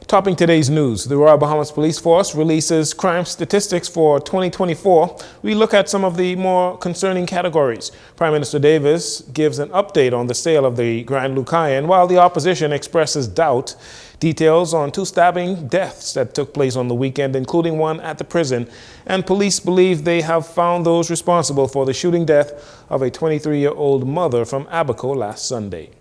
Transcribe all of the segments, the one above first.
Topping today's news, the Royal Bahamas Police Force releases crime statistics for 2024. We look at some of the more concerning categories. Prime Minister Davis gives an update on the sale of the Grand Lucayan, while the opposition expresses doubt. Details on 2 stabbing deaths that took place on the weekend, including one at the prison. And police believe they have found those responsible for the shooting death of a 23-year-old mother from Abaco last Sunday.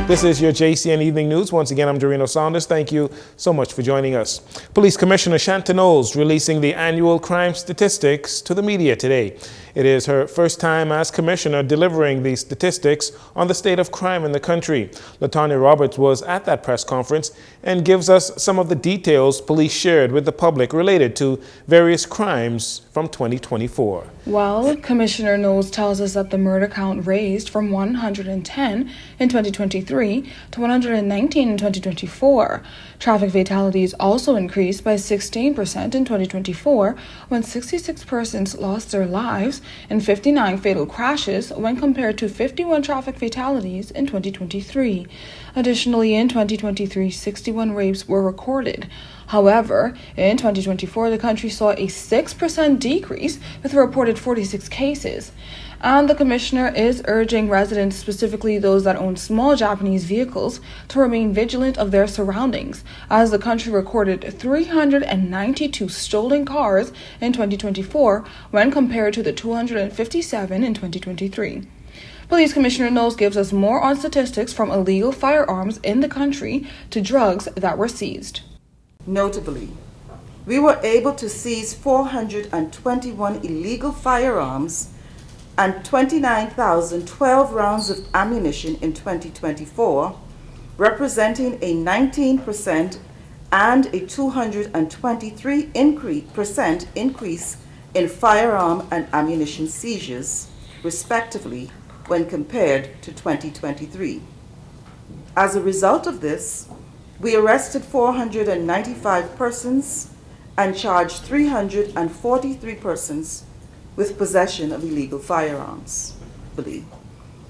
This is your JCN Evening News. Once again, I'm Dorino Saunders. Thank you so much for joining us. Police Commissioner Jcn News releasing the annual crime statistics to the media today. It is her first time as commissioner delivering the statistics on the state of crime in the country. Latanya Roberts was at that press conference and gives us some of the details police shared with the public related to various crimes from 2024. Well, Commissioner Knowles tells us that the murder count raised from 110 in 2023 to 119 in 2024. Traffic fatalities also increased by 16% in 2024 when 66 persons lost their lives and 59 fatal crashes when compared to 51 traffic fatalities in 2023. Additionally, in 2023, 61 rapes were recorded. However, in 2024, the country saw a 6% decrease with a reported 46 cases. And the commissioner is urging residents, specifically those that own small Japanese vehicles, to remain vigilant of their surroundings, as the country recorded 392 stolen cars in 2024 when compared to the 257 in 2023. Police Commissioner Knowles gives us more on statistics from illegal firearms in the country to drugs that were seized. Notably, we were able to seize 421 illegal firearms and 29,012 rounds of ammunition in 2024, representing a 19% and a 223% increase in firearm and ammunition seizures, respectively, when compared to 2023. As a result of this, we arrested 495 persons and charged 343 persons with possession of illegal firearms.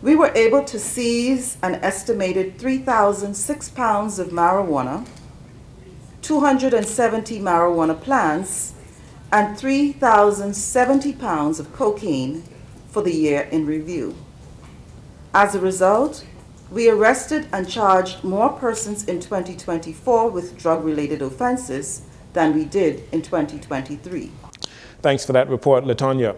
We were able to seize an estimated 3,006 pounds of marijuana, 270 marijuana plants, and 3,070 pounds of cocaine for the year in review. As a result, we arrested and charged more persons in 2024 with drug-related offenses than we did in 2023. Thanks for that report, Latanya.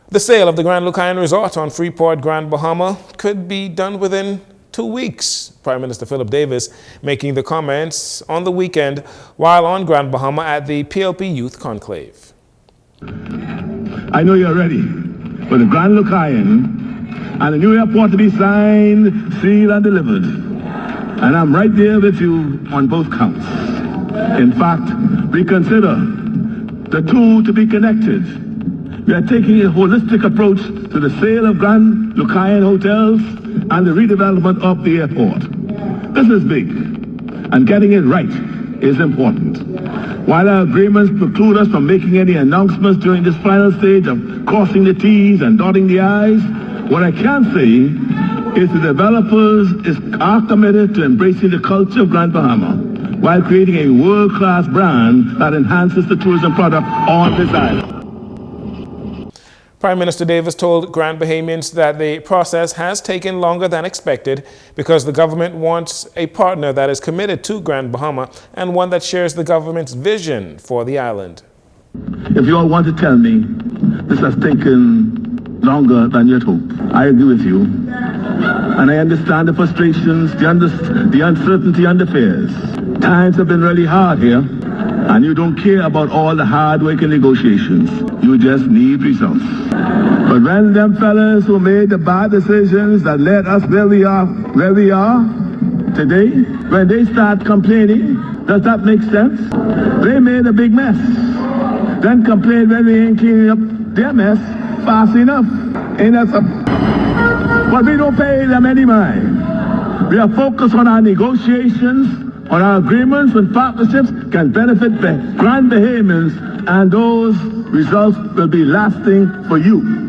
The sale of the Grand Lucayan Resort on Freeport, Grand Bahama could be done within 2 weeks. Prime Minister Philip Davis making the comments on the weekend while on Grand Bahama at the PLP Youth Conclave. I know you're ready for the Grand Lucayan and the new airport to be signed, sealed, and delivered. And I'm right there with you on both counts. In fact, we consider the two to be connected. We are taking a holistic approach to the sale of Grand Lucayan hotels and the redevelopment of the airport. This is big, and getting it right is important. While our agreements preclude us from making any announcements during this final stage of crossing the T's and dotting the I's, what I can say is the developers are committed to embracing the culture of Grand Bahama while creating a world-class brand that enhances the tourism product on this island. Prime Minister Davis told Grand Bahamians that the process has taken longer than expected because the government wants a partner that is committed to Grand Bahama and one that shares the government's vision for the island. If you all want to tell me this has taken longer than you'd hoped, I agree with you. And I understand the frustrations, the uncertainty and the fears. Times have been really hard here, and you don't care about all the hard work and negotiations. You just need results. But when them fellas who made the bad decisions that led us where we are today, when they start complaining, does that make sense? They made a big mess. Then complain when we ain't cleaning up their mess fast enough. But we don't pay them any mind. We are focused on our negotiations on our agreements and partnerships can benefit Grand Bahamians, and those results will be lasting for you.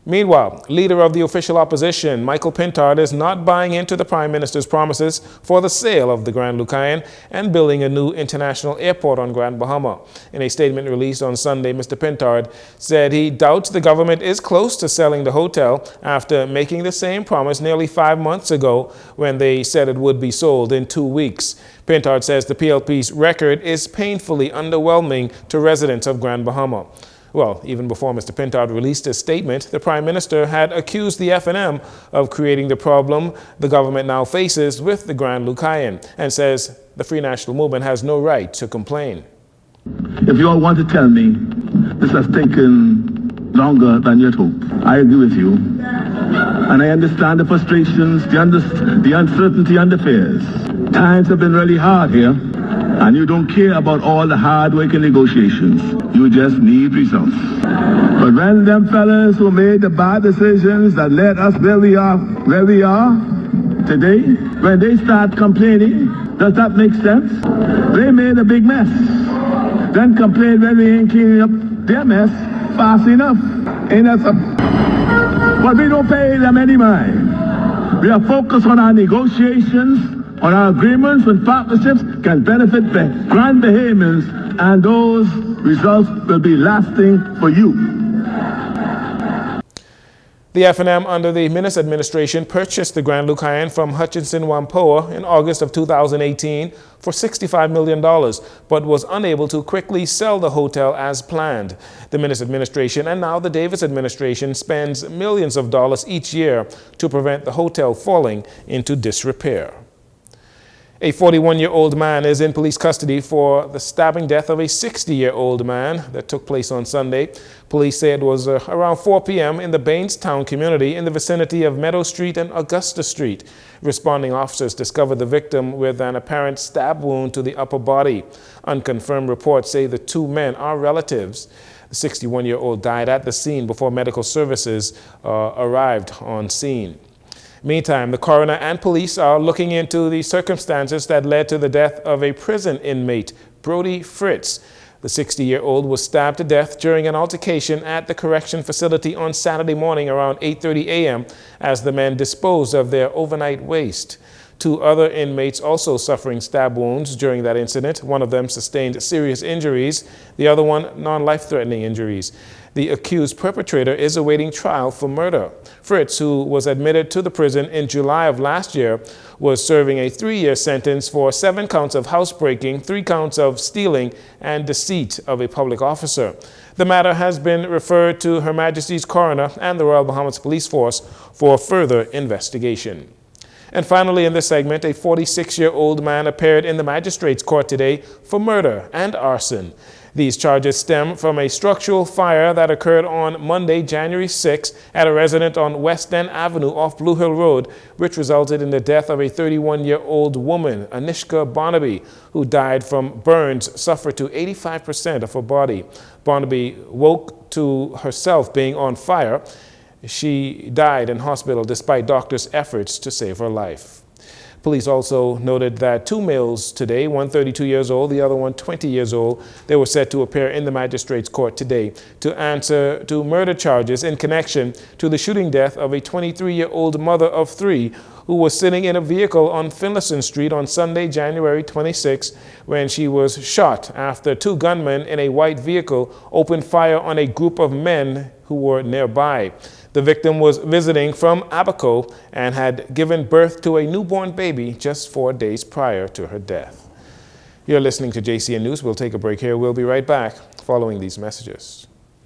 Meanwhile, leader of the official opposition, Michael Pintard, is not buying into the Prime Minister's promises for the sale of the Grand Lucayan and building a new international airport on Grand Bahama. In a statement released on Sunday, Mr. Pintard said he doubts the government is close to selling the hotel after making the same promise nearly 5 months ago when they said it would be sold in 2 weeks. Pintard says the PLP's record is painfully underwhelming to residents of Grand Bahama. Well, even before Mr. Pintard released his statement, the Prime Minister had accused the F&M of creating the problem the government now faces with the Grand Lucayan and says the Free National Movement has no right to complain. If you all want to tell me this has taken longer than you'd hoped, I agree with you. And I understand the frustrations, the uncertainty and the fears. Times have been really hard here, and you don't care about all the hard work and negotiations. You just need results. But when them fellas who made the bad decisions that led us where we are today, when they start complaining, does that make sense? They made a big mess. Then complain when we ain't cleaning up their mess fast enough. Ain't that something? But we don't pay them any mind. We are focused on our negotiations, on our agreements and partnerships can benefit Grand Bahamians, and those results will be lasting for you. The F&M under the Minnis administration purchased the Grand Lucayan from Hutchinson Whampoa in August of 2018 for $65 million, but was unable to quickly sell the hotel as planned. The Minnis administration and now the Davis administration spends millions of dollars each year to prevent the hotel falling into disrepair. A 41-year-old man is in police custody for the stabbing death of a 60-year-old man that took place on Sunday. Police say it was around 4 p.m. in the Bainstown community in the vicinity of Meadow Street and Augusta Street. Responding officers discovered the victim with an apparent stab wound to the upper body. Unconfirmed reports say the two men are relatives. The 61-year-old died at the scene before medical services arrived on scene. Meantime, the coroner and police are looking into the circumstances that led to the death of a prison inmate, Brody Fritz. The 60-year-old was stabbed to death during an altercation at the correction facility on Saturday morning around 8:30 a.m. as the men disposed of their overnight waste. Two other inmates also suffering stab wounds during that incident. One of them sustained serious injuries, the other one non-life-threatening injuries. The accused perpetrator is awaiting trial for murder. Fritz, who was admitted to the prison in July of last year, was serving a 3-year sentence for 7 counts of housebreaking, 3 counts of stealing, and deceit of a public officer. The matter has been referred to Her Majesty's Coroner and the Royal Bahamas Police Force for further investigation. And finally, in this segment, a 46-year-old man appeared in the magistrate's court today for murder and arson. These charges stem from a structural fire that occurred on Monday, January 6, at a residence on West End Avenue off Blue Hill Road, which resulted in the death of a 31-year-old woman, Anishka Barnaby, who died from burns suffered to 85% of her body. Barnaby woke to herself being on fire. She died in hospital despite doctors' efforts to save her life. Police also noted that 2 males today, one 32 years old, the other one 20 years old, they were set to appear in the magistrate's court today to answer to murder charges in connection to the shooting death of a 23-year-old mother of 3 who was sitting in a vehicle on Finlayson Street on Sunday, January 26, when she was shot after 2 gunmen in a white vehicle opened fire on a group of men who were nearby. The victim was visiting from Abaco and had given birth to a newborn baby just 4 days prior to her death. You're listening to JCN News. We'll take a break here. We'll be right back following these messages.